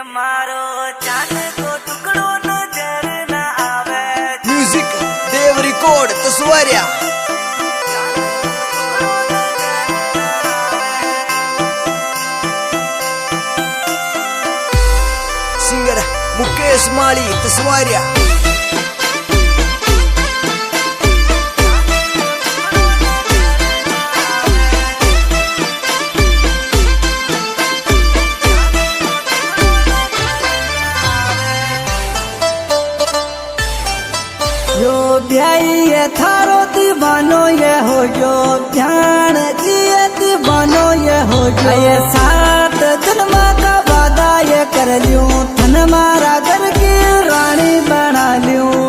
मारो चांद को टुकड़ो नजर न आवे। म्यूजिक देव रिकॉर्ड तस्वारिया। सिंगर मुकेश माली तस्वारिया। जो ब्याई थारो दीवानो ये हो जो ध्यान जिए दीवानो ये हो जो ये 7 जन्म का वादा ये कर लूं थन मारा घर की रानी बना लूं।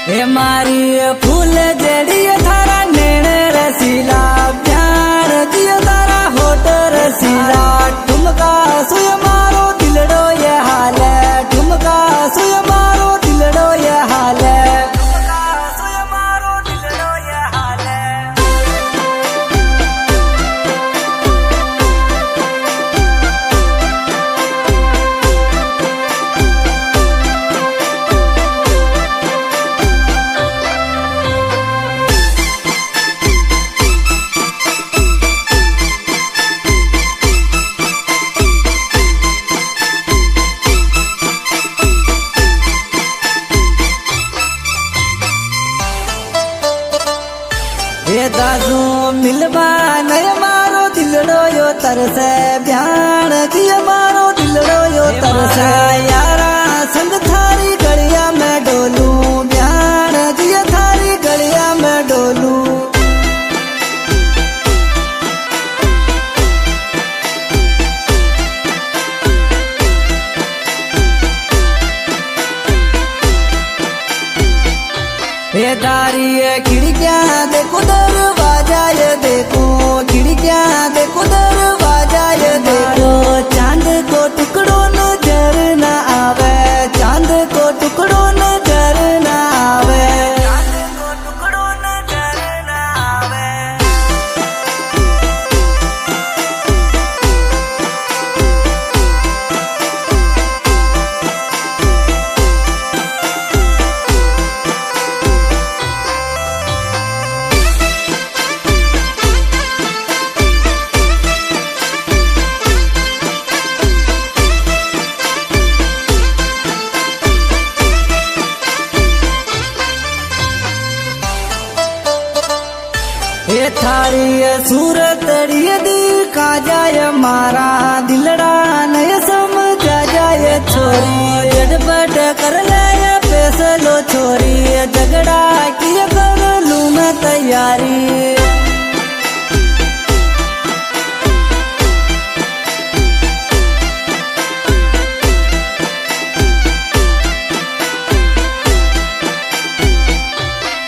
हे मारी फूल जड़ी थारा नैन रसीला प्यार जियो तारा होट रसीला। ठुमका सुय मारो दिलड़ो ये हाल है, ठुमका सुय मारो दिलड़ो ये हाल है, ठुमका सुय मारो दिलड़ो ये हाल है। हे दादू मिलवा नय मारो दिलड़ो यो तरसे ध्यान जियो मारो दिलड़ो यो तरसे। यारा संग थारी गलिया में डोलू ध्यान जियो थारी गलिया में डोलू। ये दारी खिड़कियां देखो दरवाजा ये देखो, खिड़कियां देखो दरवाजा ये देखो। चांद को टुकड़ो नजर न आवे, चांद को टुकड़ो नजर न आवे, चांद को टुकड़ो नजर न आवे। ये थारी सूरत दिखा जाए मारा दिलड़ा नय समझा जाए छोरी। झटपट कर ले फैसलो छोरी, झगड़ा किए कर लूं मैं तैयारी।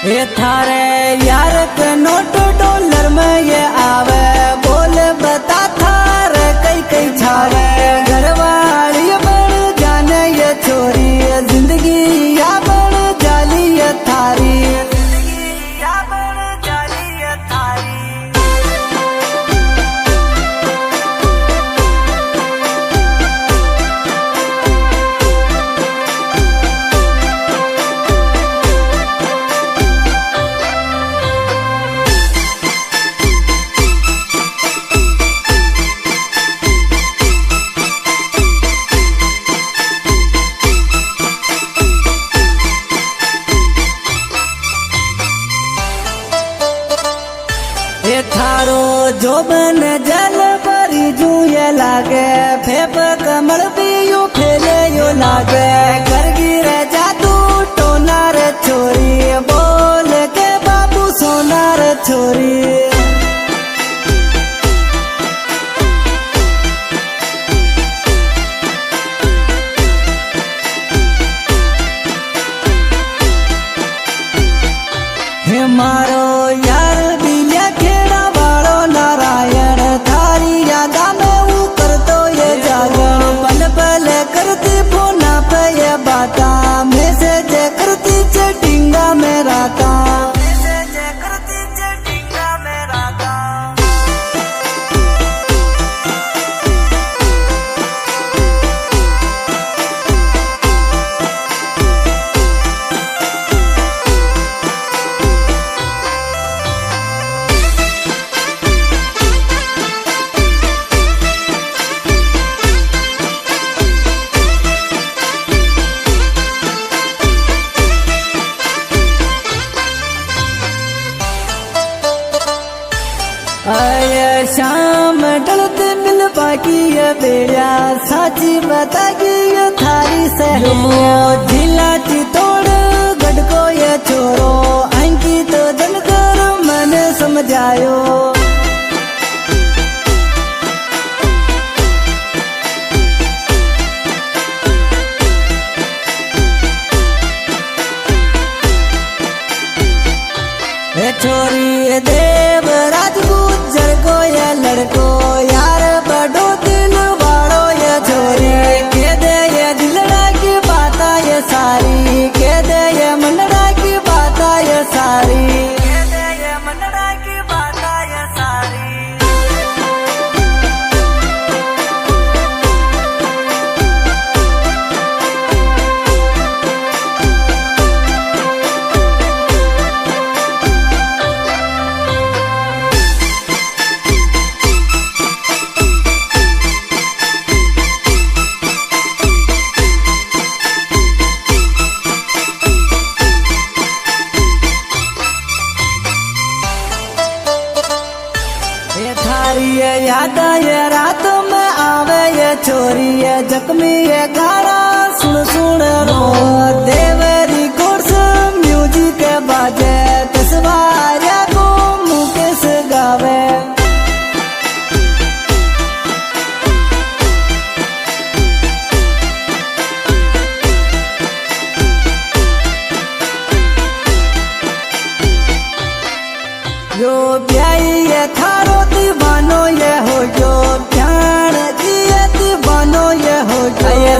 ये थारे यार के नोट डॉलर में ये आवे, बोल बता थारे कई कई छावे। घरवाली बन जाने ये छोरी, जिंदगी या बन जाली ये थारी, जिंदगी या बन जाली ये थारी। ये थारो जो बन जल परी जू ये लागे, फेप कमल भी यू फैले यो लागे। घर गिरे जादू टोनार छोरी, बोल के बाबू सोनार छोरी। हे मारो यार दिल्या खेड़ा वालो नारायण, थारी यादा में वो कर तो ये जागरण। पल पल करती फोना पे ये बाता, मैसेज बाकी ये बेड़ा साची बता की ये थारी सहेलिया जिला चितौड़ गढ़को ये छोरो अंकित जनकर मैंने समझायो छोरी देव राजपूत जर को ये लड़को यार बड़ो दिल वालो ये छोरी के दे ये दिलड़ा की बात ये सारी के दे ये मनड़ा की बात ये सारी ये मनड़ा की बात ये सारी ये याद ये रात में आवे ये छोरी ये जख्मी ये गाना सुन सुन रो देवरी कोर्स म्यूजिक बाजे तस्वारिया को मुकेश गावे यो प्याई ये थारो दीवानो ये हो जो प्यार दिए दीवानो ये हो जो ये